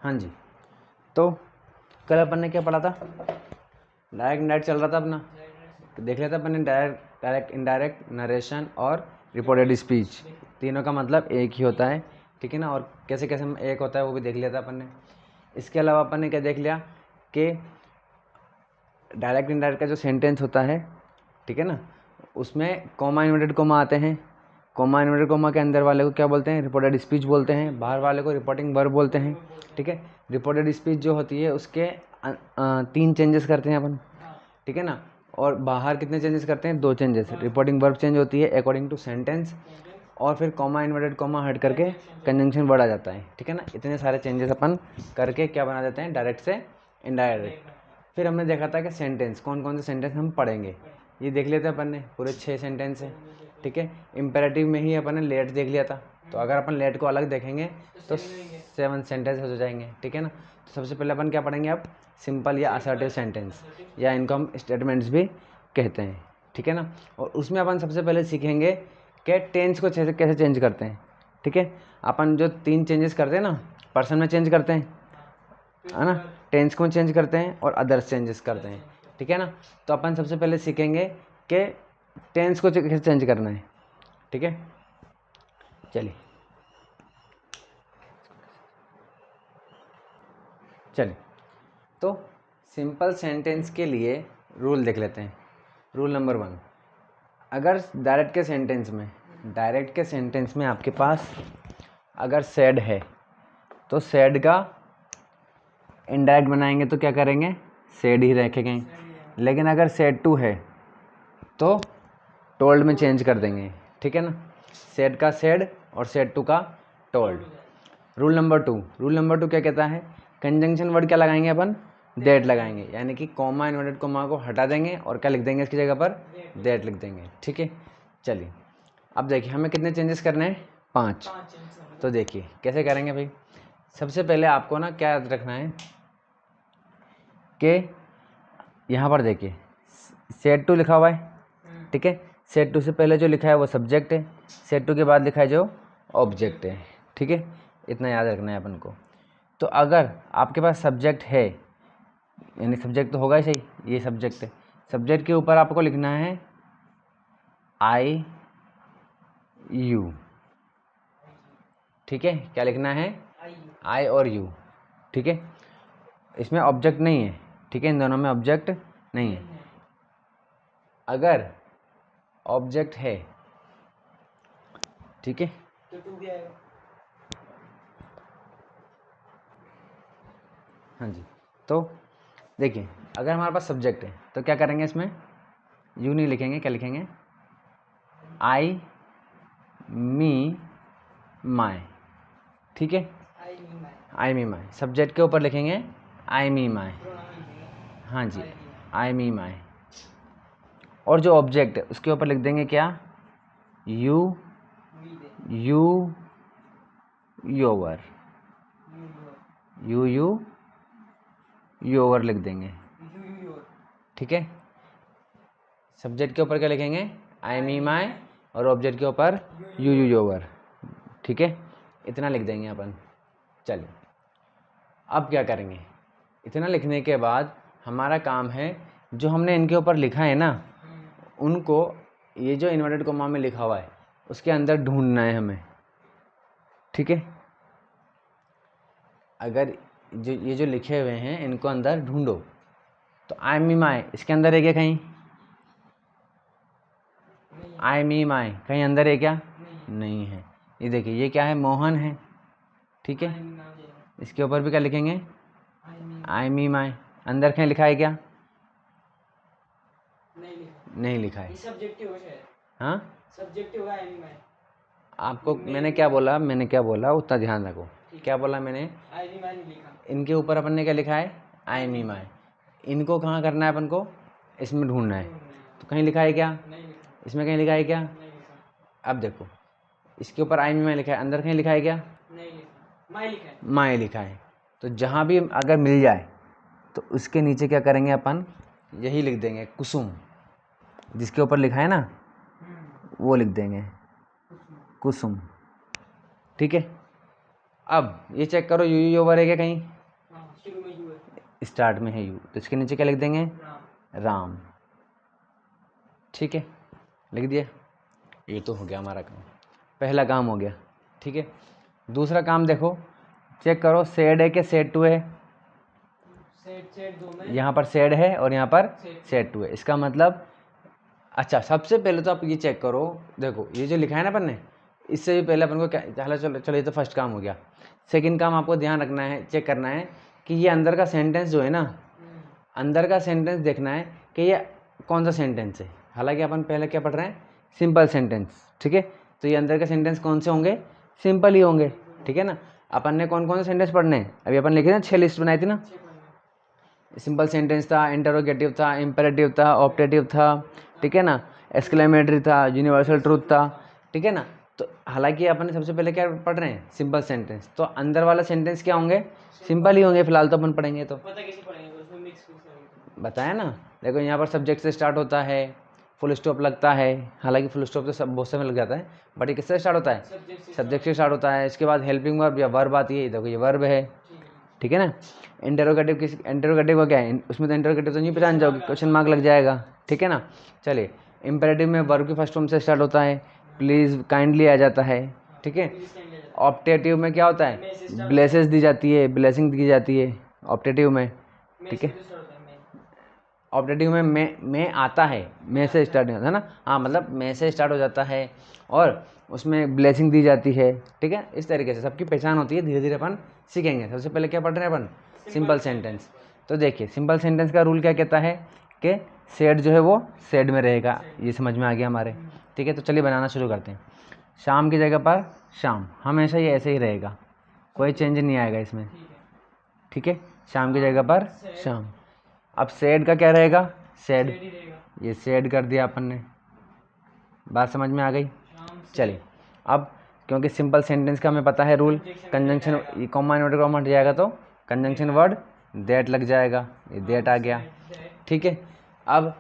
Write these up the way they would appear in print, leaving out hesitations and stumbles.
हाँ जी, तो कल अपन ने क्या पढ़ा था? डायरेक्ट इनडायरेक्ट चल रहा था अपना, तो देख लिया था अपन ने डायरेक्ट इनडायरेक्ट, नरेशन और रिपोर्टेड स्पीच, तीनों का मतलब एक ही होता है, ठीक है ना। और कैसे कैसे एक होता है वो भी देख लिया था अपन ने। इसके अलावा अपन ने क्या देख लिया कि डायरेक्ट इनडायरेक्ट का जो सेंटेंस होता है, ठीक है ना, उसमें कॉमा इन्वर्टेड कॉमा आते हैं। कॉमा इन्वर्टेड कॉमा के अंदर वाले को क्या बोलते हैं? रिपोर्टेड स्पीच बोलते हैं। बाहर वाले को रिपोर्टिंग वर्ब बोलते हैं, ठीक है। रिपोर्टेड स्पीच जो होती है उसके 3 चेंजेस करते हैं अपन, ठीक है ना। और बाहर कितने चेंजेस करते हैं? 2 चेंजेस। रिपोर्टिंग वर्ब चेंज होती है अकॉर्डिंग टू सेंटेंस, और फिर कॉमा इन्वर्टेड कॉमा हट करके कंजंक्शन वर्ड आ जाता है, ठीक है ना। इतने सारे चेंजेस अपन करके क्या बना देते हैं? डायरेक्ट से इनडायरेक्ट। फिर हमने देखा था कि सेंटेंस, कौन कौन से सेंटेंस हम पढ़ेंगे, ये देख लेते हैं अपन ने। पूरे 6 सेंटेंस हैं, ठीक है। इम्पेरेटिव में ही अपन ने लेट देख लिया था, तो अगर अपन लेट को अलग देखेंगे तो 7 सेंटेंस हो जाएंगे, ठीक है ना। तो सबसे पहले अपन क्या पढ़ेंगे अब? सिंपल या असर्टिव सेंटेंस, या इनको हम स्टेटमेंट्स भी कहते हैं, ठीक है ना। और उसमें अपन सबसे पहले सीखेंगे कि टेंस को कैसे चेंज करते हैं, ठीक है। अपन जो 3 चेंजेस करते हैं ना, पर्सन में चेंज करते हैं, है ना, टेंस को चेंज करते हैं और अदर्स चेंजेस करते हैं, ठीक है ना। तो अपन सबसे पहले सीखेंगे कि टेंस को कैसे चेंज करना है, ठीक है। चलिए तो सिंपल सेंटेंस के लिए रूल देख लेते हैं। रूल नंबर 1, अगर डायरेक्ट के सेंटेंस में आपके पास अगर सैड है तो सैड का इनडायरेक्ट बनाएंगे तो क्या करेंगे? सैड ही रखेंगे। लेकिन अगर सैड टू है तो टोल्ड में चेंज कर देंगे, ठीक है ना। सैड का सैड और सैड टू का टोल्ड। रूल नंबर 2 क्या कहता है? कंजंक्शन वर्ड क्या लगाएंगे अपन? दैट लगाएंगे, यानी कि कॉमा इन्वर्टेड कॉमा को हटा देंगे और क्या लिख देंगे इसकी जगह पर? दैट लिख देंगे, ठीक है। चलिए अब देखिए हमें कितने चेंजेस करने हैं? 5। तो देखिए कैसे करेंगे भाई। सबसे पहले आपको ना क्या याद रखना है कि यहाँ पर देखिए सेट टू लिखा हुआ है, ठीक है। सेट टू से पहले जो लिखा है वो सब्जेक्ट है, सेट टू के बाद लिखा है जो ऑब्जेक्ट है, ठीक है। इतना याद रखना है अपन को। तो अगर आपके पास सब्जेक्ट है, यानी सब्जेक्ट तो होगा ही सही, ये सब्जेक्ट है, सब्जेक्ट के ऊपर आपको लिखना है आई यू, ठीक है। क्या लिखना है? आई और यू, ठीक है। इसमें ऑब्जेक्ट नहीं है, ठीक है, इन दोनों में ऑब्जेक्ट नहीं है। अगर ऑब्जेक्ट है, ठीक है, तो टू क्या है? हाँ जी, तो देखिए अगर हमारे पास सब्जेक्ट है तो क्या करेंगे? इसमें यू नहीं लिखेंगे, क्या लिखेंगे? आई मी माई, ठीक है। आई मी माई सब्जेक्ट के ऊपर लिखेंगे आई मी माई, हाँ जी, आई मी माई। और जो ऑब्जेक्ट है उसके ऊपर लिख देंगे क्या? यू यू योवर, यू योवर लिख देंगे, ठीक है। सब्जेक्ट के ऊपर क्या लिखेंगे? आई मी माई, और ऑब्जेक्ट के ऊपर यू योवर, ठीक है। इतना लिख देंगे अपन। चलिए अब क्या करेंगे? इतना लिखने के बाद हमारा काम है जो हमने इनके ऊपर लिखा है ना, उनको ये जो इन्वर्टेड कॉमा में लिखा हुआ है उसके अंदर ढूंढना है हमें, ठीक है। अगर ये जो लिखे हुए हैं इनको अंदर ढूंढो, तो आई मी माई इसके अंदर है क्या? कहीं आई मी माई कहीं अंदर है क्या? नहीं है। ये देखिए ये क्या है? मोहन है, ठीक है। इसके ऊपर भी क्या लिखेंगे? आई मी माई। अंदर कहीं लिखा है क्या? नहीं लिखा है। हाँ सब्जेक्ट होगा आई मी माई। आपको मैंने क्या बोला उतना ध्यान रखो। क्या बोला मैंने? आई मी माई लिखा। इनके ऊपर अपन ने क्या लिखा है? आई मी माई। इनको कहाँ करना है अपन को? इसमें ढूंढना है। तो कहीं लिखा है क्या? इसमें कहीं लिखा है क्या? अब देखो इसके ऊपर आई मी माई लिखा है, अंदर कहीं लिखा है क्या? नहीं लिखा, माई लिखा है। माई लिखा है। तो जहाँ भी अगर मिल जाए तो उसके नीचे क्या करेंगे अपन? यही लिख देंगे कुसुम, जिसके ऊपर लिखा है ना वो लिख देंगे कुसुम, ठीक है। अब ये चेक करो यू यू ओवर है क्या कहीं? शुरू में यू है, स्टार्ट में है यू, तो इसके नीचे क्या लिख देंगे? राम। राम। ठीक है, लिख दिया। ये तो हो गया हमारा काम, पहला काम हो गया। ठीक है, दूसरा काम देखो, चेक करो सेड है कि सेड टू है? सेट दो में, यहाँ पर सेड है और यहाँ पर सेड सेड टू है, इसका मतलब अच्छा सबसे पहले तो आप ये चेक करो, देखो ये जो लिखा है ना अपन ने, इससे भी पहले अपन को क्या, चलो चलो ये तो फर्स्ट काम हो गया। सेकंड काम आपको ध्यान रखना है, चेक करना है कि ये अंदर का सेंटेंस जो है ना, अंदर का सेंटेंस देखना है कि ये कौन सा सेंटेंस है। हालांकि अपन पहले क्या पढ़ रहे हैं? Simple sentence. ठीक है, तो ये अंदर के सेंटेंस कौन से होंगे? सिंपल ही होंगे। ठीक है ना, अपन ने कौन कौन से सेंटेंस पढ़ने हैं? अभी अपन लिखे ना 6 लिस्ट बनाई थी ना, सिंपल सेंटेंस था, इंटरोगेटिव था, इम्पेरेटिव था, ऑप्टेटिव था, ठीक है ना, एक्सक्लेमेटरी था, यूनिवर्सल ट्रूथ था। ठीक है ना, तो हालांकि अपन ने सबसे पहले क्या पढ़ रहे हैं? सिंपल सेंटेंस, तो अंदर वाला सेंटेंस क्या होंगे? सिंपल ही होंगे फिलहाल तो अपन पढ़ेंगे तो। पता कैसे पढ़ेंगे, उसमें मिक्स करेंगे। बताया ना, देखो यहाँ पर सब्जेक्ट से स्टार्ट होता है, फुल स्टॉप लगता है, हालांकि फुल स्टॉप तो सब बहुत समय लग जाता है, बट ये किससे स्टार्ट होता है? सब्जेक्ट से स्टार्ट होता है। इसके बाद हेल्पिंग वर्ब या वर्ब आती है, देखो ये वर्ब है। ठीक है ना, इंटरोगेटिव किस, इंटरोगेटिव का क्या है? उसमें तो इंटरोगेटिव तो नहीं पहचान जाओगे, क्वेश्चन मार्क लग जाएगा। ठीक है ना, चलिए इंपेरेटिव में वर्ब की फर्स्ट फॉर्म से स्टार्ट होता है, प्लीज़ काइंडली आ जाता है। ठीक है, ऑप्टेटिव में क्या होता है? ब्लेसेस दी जाती है, ब्लेसिंग दी जाती है ऑप्टेटिव में। ठीक है, ऑप्टेटिव में मैं आता है, मैं से स्टार्ट नहीं होता है ना, हाँ मतलब मैं से स्टार्ट हो जाता है और उसमें ब्लेसिंग दी जाती है। ठीक है, इस तरीके से सबकी पहचान होती है, धीरे धीरे अपन सीखेंगे। सबसे पहले क्या पढ़ रहे हैं अपन? Simple sentence. तो देखिए सिंपल सेंटेंस का रूल क्या कहता है कि सेड जो है वो सेड में रहेगा, ये समझ में आ गया हमारे। ठीक है, तो चलिए बनाना शुरू करते हैं। शाम की जगह पर शाम, हमेशा ये ऐसे ही रहेगा, कोई चेंज नहीं आएगा इसमें। ठीक है, शाम की जगह पर शाम। अब सेड का क्या रहेगा? सेड, ये सेड कर दिया अपन ने, बात समझ में आ गई। चलिए अब क्योंकि सिंपल सेंटेंस का हमें पता है rule, conjunction comma inverted comma हट जाएगा तो कंजंक्शन वर्ड दैट लग जाएगा, ये दैट आ गया। ठीक है, अब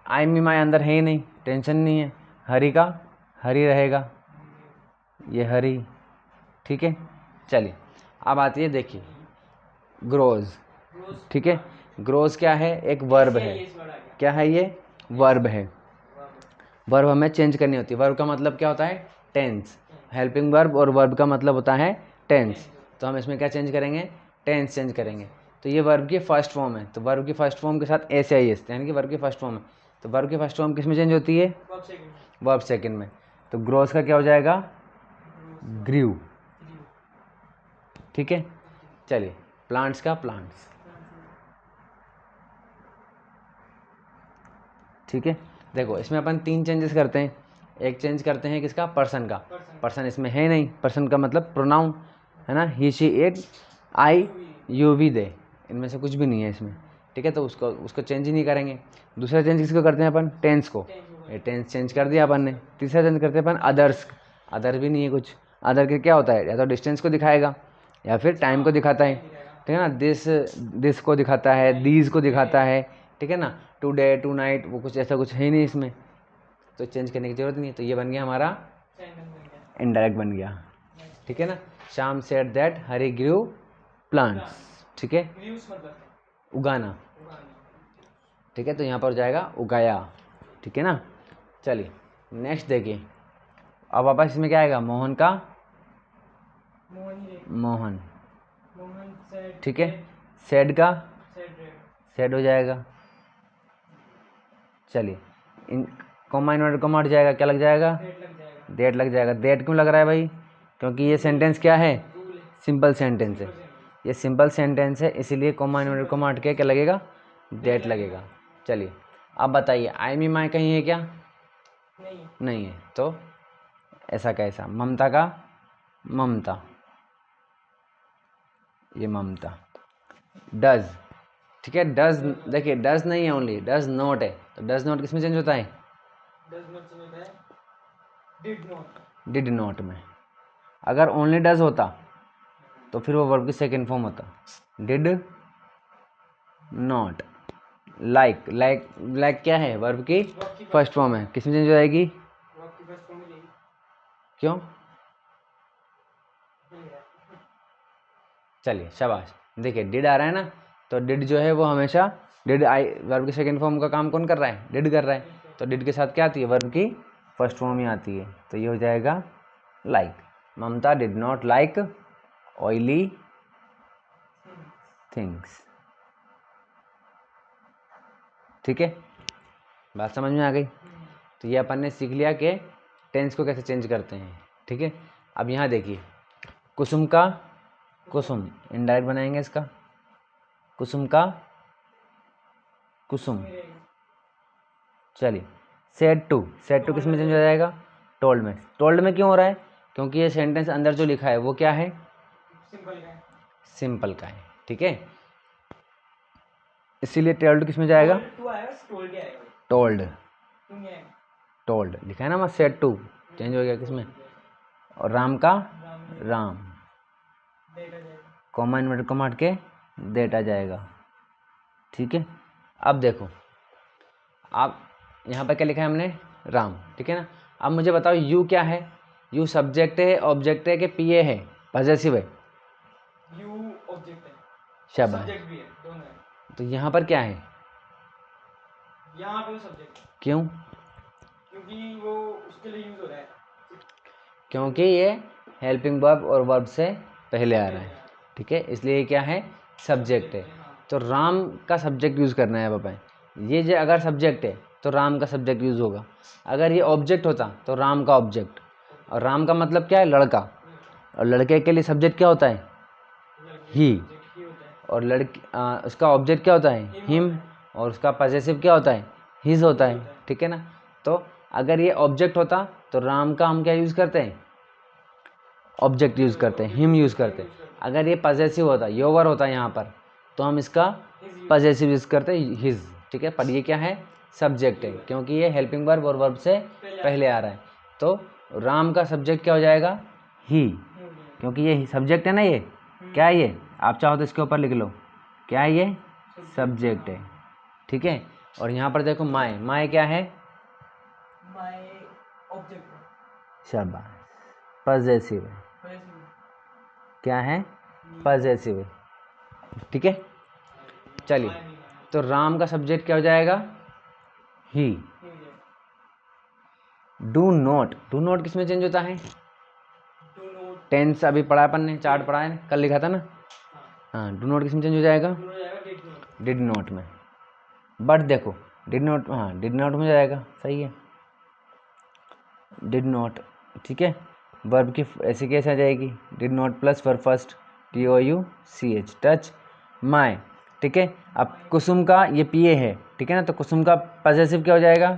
आई मी माई अंदर है ही नहीं, टेंशन नहीं है, हरी का हरी रहेगा, ये हरी। ठीक है, चलिए अब आती है देखिए ग्रोज। ठीक है, ग्रोज क्या है? एक वर्ब है। क्या है ये? वर्ब है। वर्ब हमें चेंज करनी होती है। वर्ब का मतलब क्या होता है? टेंस। हेल्पिंग वर्ब और वर्ब का मतलब होता है टेंस, तो हम इसमें क्या चेंज करेंगे? टेंस चेंज करेंगे। तो ये वर्ब की फर्स्ट फॉर्म है, तो वर्ब की फर्स्ट फॉर्म के साथ एस आई एस, यानी कि वर्ब की फर्स्ट फॉर्म है, तो वर्ब की फर्स्ट फॉर्म किस में चेंज होती है? वर्ब सेकंड में। तो ग्रोज का क्या हो जाएगा? ग्रीव। ठीक है, चलिए प्लांट्स का प्लांट्स। ठीक है, देखो इसमें अपन 3 चेंजेस करते हैं। एक चेंज करते हैं किसका? पर्सन का। पर्सन इसमें है नहीं, पर्सन का मतलब प्रोनाउन है ना, he she it I you we they, इनमें से कुछ भी नहीं है इसमें। ठीक है, तो उसको चेंज ही नहीं करेंगे। दूसरा चेंज किसको करते हैं अपन? टेंस को, ये टेंस चेंज कर दिया अपन ने। तीसरा चेंज करते हैं अपन अदर्स, अदर भी नहीं है कुछ। अदर के क्या होता है? या तो डिस्टेंस को दिखाएगा या फिर टाइम को दिखाता है। ठीक है ना, दिस को दिखाता है, दीज को दिखाता है। ठीक है ना, टुडे टू नाइट, वो कुछ ऐसा कुछ है ही नहीं इसमें, तो चेंज करने की जरूरत नहीं है। तो ये बन गया हमारा इनडायरेक्ट बन गया। ठीक है ना, Sham said that Hari grew plants. ठीक है, उगाना। ठीक है, तो यहाँ पर हो जाएगा उगाया। ठीक है ना, चलिए नेक्स्ट देखिए। अब वापस इसमें क्या आएगा? मोहन का मोहन। ठीक है, सेड का सेड हो जाएगा। चलिए इन कॉमा इन्वर्टेड कॉमा हट जाएगा, क्या लग जाएगा? डेट लग जाएगा। डेट क्यों लग रहा है भाई? क्योंकि ये सेंटेंस क्या है? सिंपल सेंटेंस है। ये सिंपल सेंटेंस है, इसीलिए कॉमा इन्वर्टेड कॉमा हट के क्या लगेगा? डेट लगेगा। चलिए अब बताइए आई मी माई कहीं है क्या? नहीं है, तो ऐसा कैसा? ममता का ममता, ये ममता। डज, ठीक है, डज देखिए डज नहीं है, ओनली डज नॉट है, तो डज नॉट किस में चेंज होता है? डिड नॉट में। अगर ओनली डज होता तो फिर वो वर्ब की सेकेंड फॉर्म होता, डिड नॉट। लाइक, लाइक क्या है? वर्ब की फर्स्ट फॉर्म है, किस में चेंज हो जाएगी? क्यों? चलिए शाबाश। देखिए डिड आ रहा है ना, तो डिड जो है वो हमेशा डिड आई वर्ब की सेकंड फॉर्म का काम कौन कर रहा है, डिड कर रहा है। तो डिड के साथ क्या आती है, वर्ब की फर्स्ट फॉर्म ही आती है। तो ये हो जाएगा like. Mamta did not like oily things. ठीक है, बात समझ में आ गई। तो ये अपन ने सीख लिया कि टेंस को कैसे चेंज करते हैं। ठीक है, अब यहाँ देखिए कुसुम का, कुसुम इनडायरेक्ट बनाएंगे इसका, कुसुम का कुसुम। चलिए सेड टू, सेड टू किस में चेंज हो जाएगा, टोल्ड में। टोल्ड में क्यों हो रहा है, क्योंकि ये सेंटेंस अंदर जो लिखा है वो क्या है, सिंपल का है। सिंपल का है। ठीक है, इसीलिए टोल्ड किस में जाएगा, टू आएगा, टोल्ड क्या आएगा, टोल्ड। तुम क्या आएगा, टोल्ड लिखा है ना, मैं सेड टू चेंज हो गया किसमें, और राम का राम, डेटा जाएगा। कॉमा इन्वर्टेड कॉमा हट के देट आ जाएगा। ठीक है, अब देखो आप यहाँ पर क्या लिखा है हमने, राम। ठीक है ना, अब मुझे बताओ यू क्या है, यू सब्जेक्ट है, ऑब्जेक्ट है कि पीए है, पॉजेसिव है। यू ऑब्जेक्ट है, शाबाश। सब्जेक्ट भी है, दोनों है। तो यहाँ पर क्या है, यहाँ पे वो सब्जेक्ट है, क्यों, क्योंकि वो उसके लिए यूज हो रहा है। क्योंकि ये हेल्पिंग वर्ब और वर्ब से पहले आ रहा है। ठीक है, इसलिए ये क्या है, सब्जेक्ट है। तो राम का सब्जेक्ट यूज़ करना है पापा। ये जो अगर सब्जेक्ट है तो राम का सब्जेक्ट यूज़ होगा, अगर ये ऑब्जेक्ट होता तो राम का ऑब्जेक्ट। और राम का मतलब क्या है, लड़का, और लड़के के लिए सब्जेक्ट क्या होता है, ही। और लड़की उसका ऑब्जेक्ट क्या होता है, हिम, और उसका पॉजेसिव क्या होता है, हिज होता है। ठीक है ना, तो अगर ये ऑब्जेक्ट होता तो राम का हम क्या यूज़ करते हैं, ऑब्जेक्ट यूज़ करते हैं, हिम यूज़ करते हैं। अगर ये पॉजेसिव होता, योवर होता यहाँ पर, तो हम इसका पॉजेसिव यूज़ करते हैं, हिज। ठीक है, पर ये क्या है, सब्जेक्ट है, क्योंकि ये हेल्पिंग वर्ब और वर्ब से पहले आ रहा है। तो राम का सब्जेक्ट क्या हो जाएगा, ही, क्योंकि ये सब्जेक्ट है ना, ये क्या है, ये आप चाहो तो इसके ऊपर लिख लो, क्या है ये, सब्जेक्ट है। ठीक है, और यहाँ पर देखो माय, माय क्या है, माय ऑब्जेक्ट शाबाश, पॉजेसिव है। है, क्या है, पॉजेसिव है। ठीक है, चलिए तो राम का सब्जेक्ट क्या हो जाएगा, ही। डू नॉट, डू नॉट किस में चेंज होता है, डू नोट, टेंस अभी पढ़ा अपन ने, चार्ट पढ़ा है, कल लिखा था ना। हाँ, डू नॉट किस में चेंज हो जाएगा, डू हो जाएगा, डिड नोट। डिड नॉट में। बट देखो डिड नॉट, हाँ डिड नॉट में जाएगा, सही है, डिड नॉट। ठीक है, वर्ब की ऐसी कैसे आ जाएगी, did not plus verb first, TOUCH, touch my. ठीक है, अब कुसुम का ये पीए है, ठीक है ना, तो कुसुम का पॉजेसिव क्या हो जाएगा,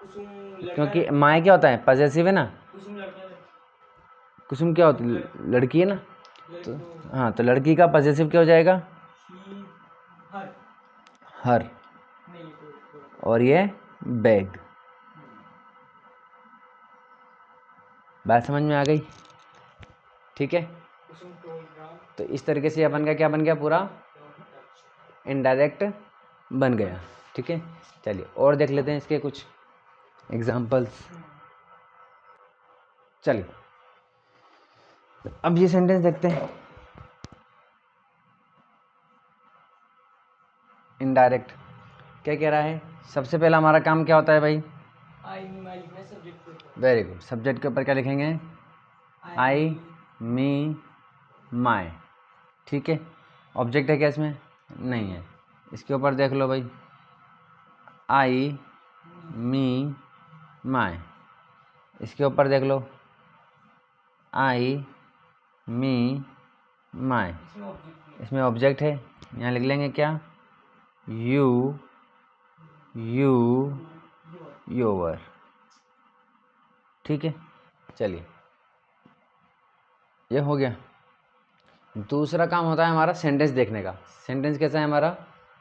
कुसुम लड़का क्योंकि है, माय क्या होता है, पॉजेसिव है ना, कुसुम लड़का है, कुसुम क्या होती है, लड़की है ना। तो लड़की हाँ, तो लड़की का पॉजेसिव क्या हो जाएगा, ही, हर, हर, नहीं और ये बैग। बात समझ में आ गई। ठीक है, कुसुम टोल्ड राम, तो इस तरीके से अपन का क्या बन गया, पूरा इनडायरेक्ट बन गया। ठीक है, चलिए और देख लेते हैं इसके कुछ एग्जाम्पल्स। चलिए अब ये सेंटेंस देखते हैं, इनडायरेक्ट क्या कह रहा है। सबसे पहला हमारा काम क्या होता है भाई, आई माय लिखना है सब्जेक्ट के ऊपर, वेरी गुड। सब्जेक्ट के ऊपर क्या लिखेंगे, आई मी माय। ठीक है, ऑब्जेक्ट है क्या इसमें, नहीं है। इसके ऊपर देख लो भाई, आई मी माय। इसके ऊपर देख लो, आई मी माय। इसमें ऑब्जेक्ट इसमें ऑब्जेक्ट है, यहाँ लिख लेंगे क्या, यू यू योवर। ठीक है, चलिए ये हो गया। दूसरा काम होता है हमारा सेंटेंस देखने का। सेंटेंस कैसा है हमारा,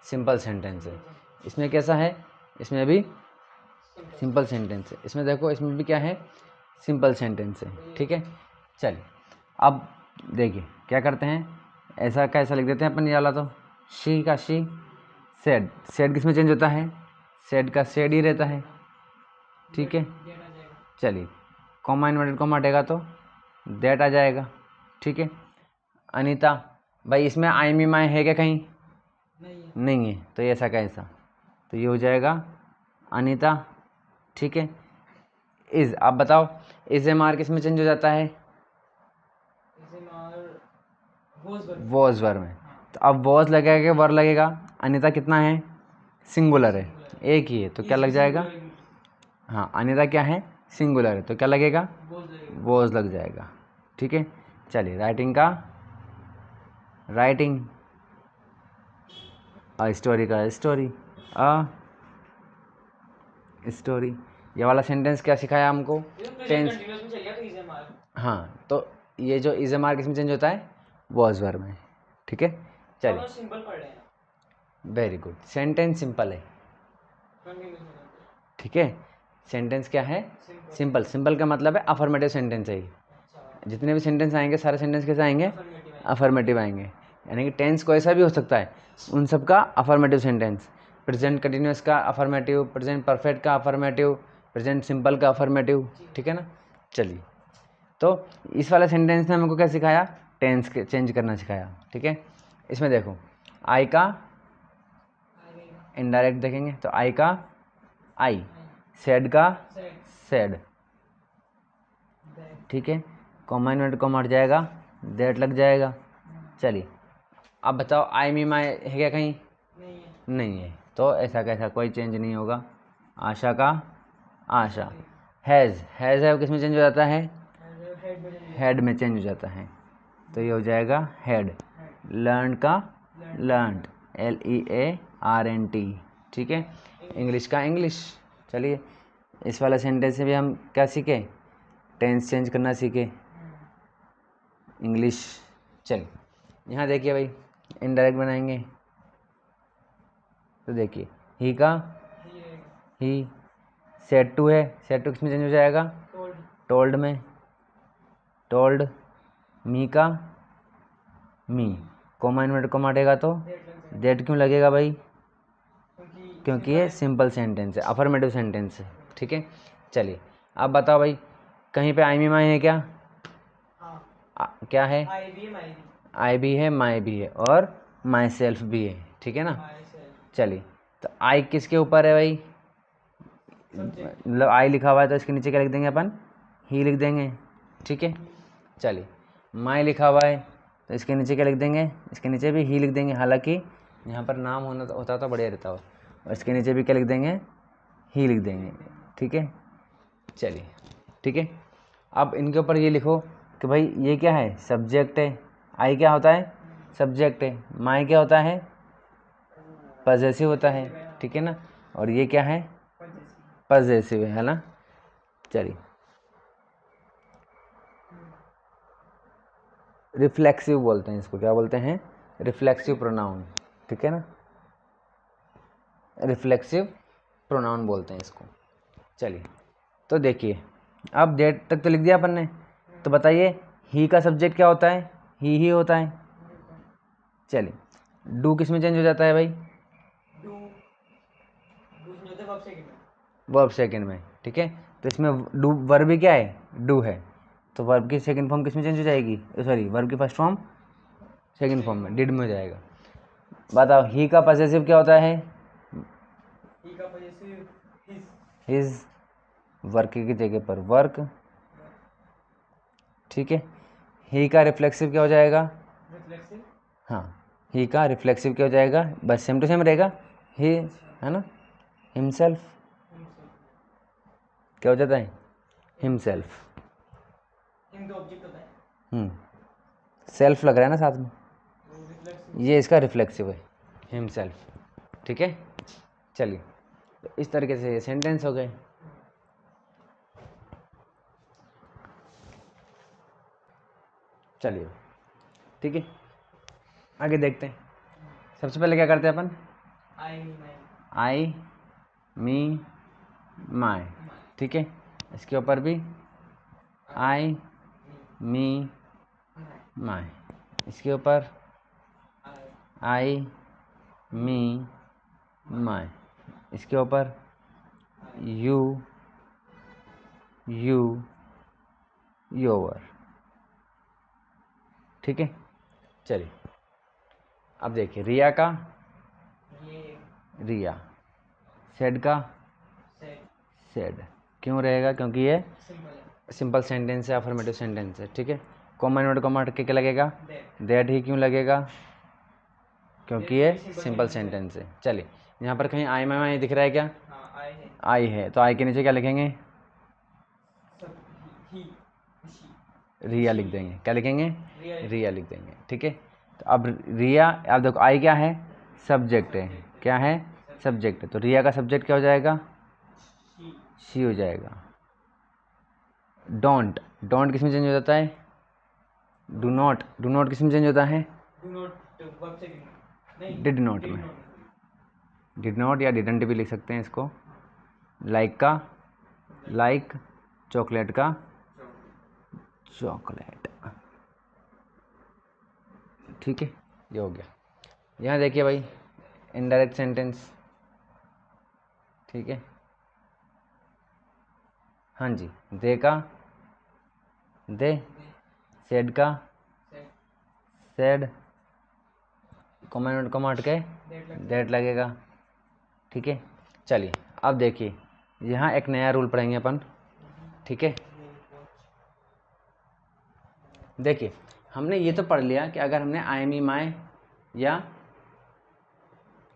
सिंपल सेंटेंस है। इसमें कैसा है, इसमें भी सिंपल सेंटेंस है। इसमें देखो, इसमें भी क्या है, सिंपल सेंटेंस है। ठीक है, चलिए अब देखिए क्या करते हैं, ऐसा कैसा लिख देते हैं अपन, ये वाला तो शी का शी, सेड, सेड किस में चेंज होता है, सेड का सेड ही रहता है। ठीक है, डेट आ जाएगा, चलिए कॉमा इन्वर्टेड कॉमा हटेगा तो दैट आ जाएगा। ठीक है, अनीता भाई इसमें आई मी माई है क्या कहीं? नहीं है। नहीं है, तो ये ऐसा कैसा, तो ये हो जाएगा अनीता। ठीक है, इज, आप बताओ इज एम आर किस में चेंज हो जाता है? इसे मार वॉज वर्ब। वॉज वर्ब में। तो अब वॉज लगेगा कि वर लगेगा? अनीता कितना है? सिंगुलर है, एक ही है, तो क्या लग जाएगा? हाँ, अनीता क्या है? सिंगुलर है, तो क्या लगेगा? वॉज लगेगा। वॉज लग जाएगा। ठीक है, चलिए राइटिंग का, राइटिंग, स्टोरी का स्टोरी, अ स्टोरी। ये वाला सेंटेंस क्या सिखाया हमको? ये तो प्रेजेंट टेंस। कंटीन्यूअस में चल गया, तो इज एम आर। हाँ, तो ये जो इज एम आर किस में चेंज होता है? वॉज वर्ब में। ठीक है, तो चलिए, हम सिंपल पढ़ रहे हैं, वेरी गुड, सेंटेंस सिंपल है। कंटीन्यूअस में चलते हैं। ठीक है, सेंटेंस क्या है? सिंपल। सिंपल। सिंपल का मतलब है अफर्मेटिव सेंटेंस है ये। अच्छा, जितने भी सेंटेंस आएंगे सारे सेंटेंस कैसे आएंगे? अफर्मेटिव है। अफर्मेटिव आएंगे, यानी कि टेंस कोई सा भी हो सकता है, उन सब का अफर्मेटिव सेंटेंस। प्रेजेंट कंटिन्यूअस का अफर्मेटिव, प्रेजेंट परफेक्ट का अफर्मेटिव, प्रेजेंट सिंपल का अफर्मेटिव। ठीक है ना, चलिए, तो इस वाले सेंटेंस ने हमको क्या सिखाया? टेंस के चेंज करना सिखाया। ठीक है, इसमें देखो आई का इनडायरेक्ट देखेंगे तो आई का आई, सेड का सेड, सेड। दैट, ठीक है, कॉमा इन्वर्ट कॉमा हट जाएगा, दैट लग जाएगा। चलिए, अब बताओ आई मी माई है क्या कहीं? नहीं है। नहीं है, तो ऐसा कैसा, कोई चेंज नहीं होगा। आशा का आशा, हैज़, हैज़ है किस में चेंज हो जाता है? हेड में चल गया। हेड में चेंज हो जाता है, तो ये हो जाएगा हेड। लर्न का लर्नड, LEARNT। ठीक है, इंग्लिश का इंग्लिश। चलिए, इस वाला सेंटेंस से भी हम क्या सीखे? टेंस चेंज करना सीखे, इंग्लिश। चलिए, यहाँ देखिए भाई, इनडायरेक्ट बनाएंगे तो देखिए ही का ही रहेगा। ही, सेड टू है, सेड टू किस में चेंज हो जाएगा? टोल्ड, टोल्ड में, टोल्ड। मी का मी, कोमा इन्वर्ट कोमा हटेगा तो दैट लग जाएगा। दैट क्यों लगेगा भाई? क्योंकि ये simple सिंपल सेंटेंस है, अफर्मेटिव सेंटेंस है। ठीक है, चलिए, अब बताओ भाई, कहीं पे आई मी माई है क्या? है। हाँ, क्या है? आई भी है, माई भी, आई भी है, माई भी है, और माई सेल्फ भी है। ठीक है ना, माई सेल्फ। चलिए, तो आई किसके ऊपर है भाई? सब्जेक्ट, मतलब आई लिखा हुआ है तो इसके नीचे क्या लिख देंगे अपन? ही लिख देंगे। ठीक है, चलिए, माई लिखा हुआ है तो इसके नीचे क्या लिख देंगे? इसके नीचे भी ही लिख देंगे, हालांकि यहाँ पर नाम होता तो बढ़िया रहता हो, और इसके नीचे भी क्या लिख देंगे? ही लिख देंगे। ठीक है, चलिए, ठीक है, अब इनके ऊपर ये लिखो कि भाई ये क्या है? सब्जेक्ट है। आई क्या होता है? सब्जेक्ट है। माई क्या होता है? पजेसिव होता है। ठीक है ना, और ये क्या है? पजेसिव है ना। चलिए, रिफ्लेक्सिव बोलते हैं इसको, क्या बोलते हैं? Reflexive pronoun. ठीक है ना, रिफ्लेक्सिव प्रोनाउन बोलते हैं इसको। चलिए, तो देखिए, अब डेट तक तो लिख दिया अपन ने, तो बताइए ही का सब्जेक्ट क्या होता है? ही होता है। चलिए, डू किस में चेंज हो जाता है भाई? डू, डू में होता है वर्ब सेकंड में। वर्ब सेकंड में। ठीक है, तो इसमें डू वर्ब भी क्या है? डू है, तो वर्ब की सेकंड फॉर्म किस में चेंज हो जाएगी? सॉरी, वर्ब की फर्स्ट फॉर्म सेकंड फॉर्म में, डिड में हो जाएगा। बताओ ही का पॉसेसिव क्या होता है? ही का पॉजेसिव हिज, हिज, वर्क की जगह पर वर्क। ठीक है, ही का रिफ्लेक्सिव क्या हो जाएगा? रिफ्लेक्सिव, हाँ, ही का रिफ्लेक्सिव क्या हो जाएगा? बस सेम टू सेम रहेगा, ही, है ना। हिमसेल्फ क्या हो जाता है? हिमसेल्फ। हिम तो ऑब्जेक्ट होता है, सेल्फ लग रहा है ना साथ में, वो रिफ्लेक्सिव। ये इसका रिफ्लेक्सिव है, हिमसेल्फ। ठीक है, चलिए, तो इस तरीके से ये सेंटेंस हो गए। चलिए, ठीक है, आगे देखते हैं। सबसे पहले क्या करते हैं अपन? आई मी माई, आई मी माई। ठीक है, इसके ऊपर भी आई मी माई, इसके ऊपर आई मी माई, इसके ऊपर यू यू योर। ठीक है, चलिए, अब देखिए रिया का ये रिया, सेड का सेड सेड। क्यों रहेगा? क्योंकि ये सिंपल है, सिंपल सेंटेंस है, अफर्मेटिव सेंटेंस है। ठीक है, कॉमा इन्वर्ट कॉमा हट के क्या लगेगा? दैट दैट ही क्यों लगेगा? क्योंकि ये simple सिंपल sentence है। सेंटेंस है। चलिए, यहाँ पर कहीं आई माई दिख रहा है क्या? हाँ आए हैं आई है, तो आई के नीचे क्या लिखेंगे? सब, ही शी रिया लिख देंगे। क्या लिखेंगे? रिया रिया लिख देंगे। ठीक है, तो अब रिया, अब देखो आई क्या है? सब्जेक्ट है। क्या है? सब्जेक्ट है। तो रिया का सब्जेक्ट क्या हो जाएगा? शी शी हो जाएगा। डोंट, डोंट किस में चेंज हो जाता है? डू नॉट, डू नॉट किस में चेंज होता है? डू नॉट वर्ब से नहीं डिड नॉट में। डिड नॉट या डिडंट भी लिख सकते हैं इसको। लाइक का लाइक, चॉकलेट का चॉकलेट। ठीक है, ये हो गया। यहाँ देखिए भाई, इनडायरेक्ट सेंटेंस। ठीक है, हाँ जी, दे का दे, सेड का सेड, कॉमा हट के दैट लगेगा। ठीक है, चलिए अब देखिए, यहाँ एक नया रूल पढ़ेंगे अपन। ठीक है, देखिए हमने ये तो पढ़ लिया कि अगर हमने आई मी माई या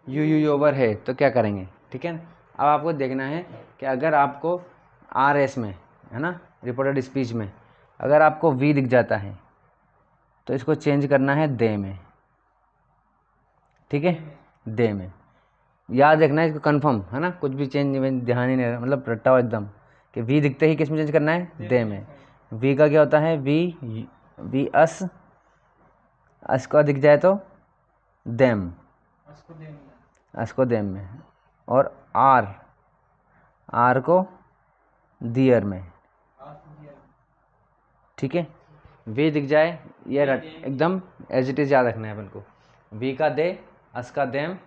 यू ओवर है तो क्या करेंगे। ठीक है, अब आपको देखना है कि अगर आपको आर एस में, है ना, रिपोर्टेड स्पीच में अगर आपको वी दिख जाता है तो इसको चेंज करना है दे में। ठीक है, दे में। याद रखना है इसको, कंफर्म है ना, कुछ भी चेंज ध्यान ही नहीं रहा, मतलब रट्टा हो एकदम कि वी दिखते ही किस में चेंज करना है? दे में। वी का क्या होता है? वी वी अस, अस का दिख जाए तो देम, उसको देम अस को देम में। और आर, आर को दियर में। ठीक है, वी दिख जाए, ये एकदम एज इट इज़ याद रखना है अपन को। वी का दे, अस का देम,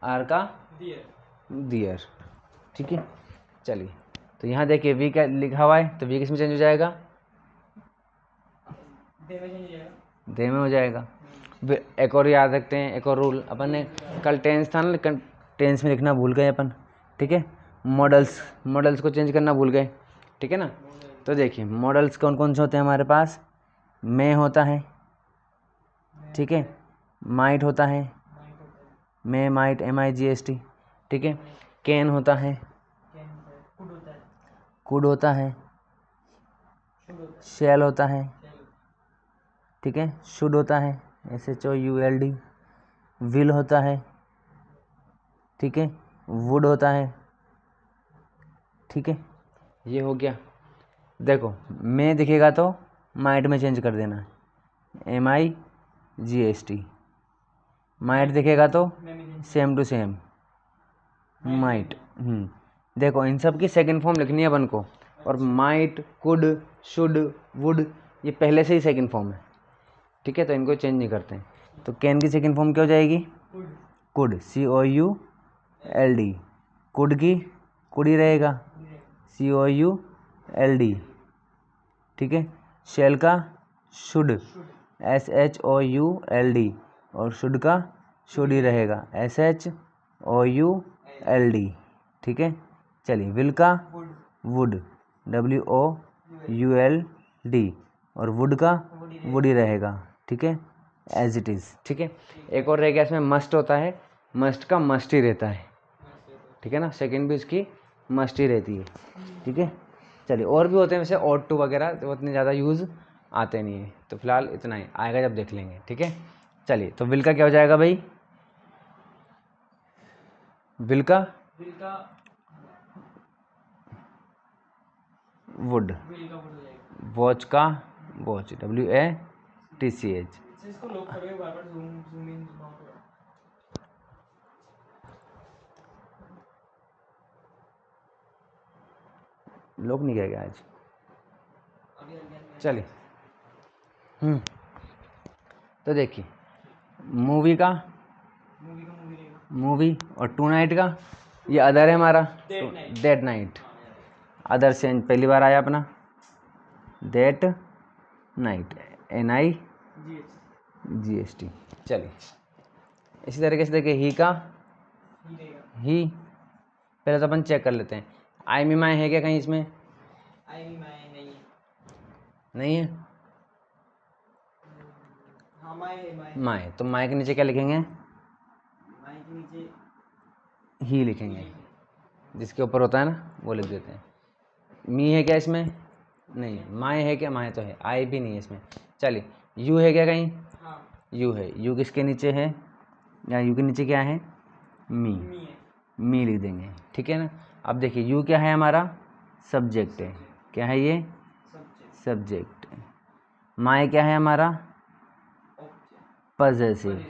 आर का दियर। ठीक है, चलिए तो यहाँ देखिए वी का लिखा हुआ है तो वी किस में चेंज हो जाएगा? दे में चेंज हो जाएगा, दे में हो जाएगा। एक और याद रखते हैं, एक और रूल अपन ने, कल टेंस था ना, टेंस में लिखना भूल गए अपन। ठीक है, मॉडल्स, मॉडल्स को चेंज करना भूल गए। ठीक है ना, तो देखिए मॉडल्स कौन कौन से होते हैं हमारे पास? मे होता है, ठीक है, माइट होता है, मे माइट MIGHT। ठीक है, कैन होता है, कुड होता है, कुड होता है, शेल होता है, ठीक है, शुड होता है, SHOULD, विल होता है, ठीक है, वुड होता है। ठीक है, ये हो गया। देखो मे दिखेगा तो माइट में चेंज कर देना, MIGHT। माइट दिखेगा तो सेम टू सेम माइट। देखो इन सब की सेकंड फॉर्म लिखनी है अपन को, और माइट, कुड, शुड, वुड ये पहले से ही सेकंड फॉर्म है। ठीक है, तो इनको चेंज नहीं करते हैं। तो कैन की सेकंड फॉर्म क्या हो जाएगी? Could, COULD। कुड की कुड ही रहेगा, COULD। ठीक है, शेल का शुड, SHOULD, और शुड का शुड ही रहेगा, SHOULD। ठीक है, चलिए विल का वुड, WOULD, और वुड का वुड ही रहेगा। ठीक है, एज इट इज़। ठीक है, एक और रह गया इसमें, मस्ट होता है, मस्ट का मस्ट ही रहता है। ठीक है ना, सेकंड भी इसकी मस्ट ही रहती है। ठीक है, चलिए और भी होते हैं वैसे ऑट टू वगैरह, तो उतने ज़्यादा यूज़ आते नहीं है, तो फिलहाल इतना ही आएगा जब देख लेंगे। ठीक है, चलिए तो विल का क्या हो जाएगा भाई? विल का वुड, वॉच का वॉच, WATCH। इसको लॉक करोगे बार-बार, जूम इन जूम आउट होगा। लोग नहीं गए आज। चलिए तो देखिए मूवी का मूवी, और टू नाइट का ये अदर है हमारा, दैट नाइट। अदर से पहली बार आया अपना, दैट नाइट, NIGHT। चलिए इसी तरीके से देखिए ही का ही रहेगा। ही, पहले तो अपन चेक कर लेते हैं आई मी माई है क्या कहीं इसमें? आई मी माई नहीं है। नहीं है। हाँ माई है, माई माई, तो माई के नीचे क्या लिखेंगे? माई के नीचे ही लिखेंगे, जिसके ऊपर होता है ना वो लिख देते हैं। मी है क्या इसमें? नहीं। माई है क्या? माई तो है, आई भी नहीं है इसमें। चलिए यू है क्या कहीं? हाँ यू है। यू किसके नीचे है, या यू के नीचे क्या है? मी। मी है। मी लिख देंगे, ठीक है ना। अब देखिए यू क्या है हमारा? सब्जेक्ट है। क्या है ये? सब्जेक्ट। सब्जेक्ट। माई क्या है हमारा? ऑब्जेक्ट। पजेसिव।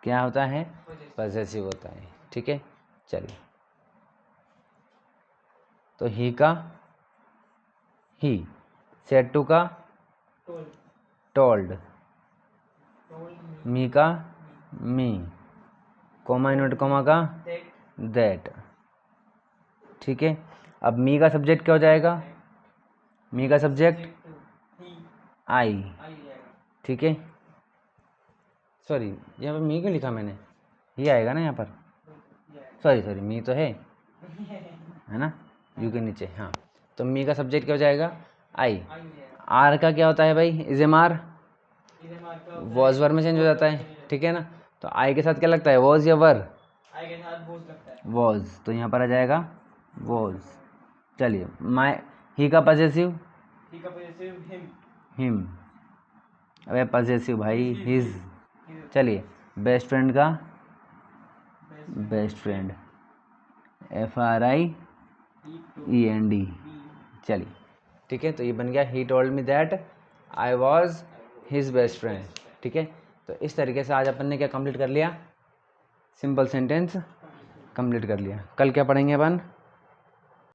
क्या होता है? पजेसिव। पजेसिव होता है, ठीक है। चलिए तो ही का ही, सेड टू का टोल्ड। टोल्ड, टोल्ड मी का मी, कोमा इनवर्ट कोमा का दैट। दैट, ठीक है। अब मी का सब्जेक्ट क्या हो जाएगा? मी का सब्जेक्ट ही आई, आई रहेगा। ठीक है। सॉरी यहाँ पर मी क्यों लिखा मैंने? ही आएगा ना यहाँ पर। सॉरी मी तो है ना यू के नीचे। हाँ तो मी का सब्जेक्ट क्या हो जाएगा? आई। आई रहेगा। आर का क्या होता है भाई? इज एम आर, इधर मार्क का होता वॉज वर में चेंज हो जाता है, ठीक है ना। तो आई के साथ क्या लगता है? वॉज या वर? आई के साथ बोझ लगता है। वॉज, तो यहाँ पर आ जाएगा वॉज। चलिए माई, ही का पजेसिव ही का पॉजिटिव हिम। हिम, अबे पजेसिव भाई हिज। चलिए बेस्ट फ्रेंड का बेस्ट फ्रेंड, FRIEND। चलिए ठीक है, तो ये बन गया he told me that I was his best friend, ठीक है। तो इस तरीके से आज अपन ने क्या कंप्लीट कर लिया? सिंपल सेंटेंस कंप्लीट कर लिया। कल क्या पढ़ेंगे अपन?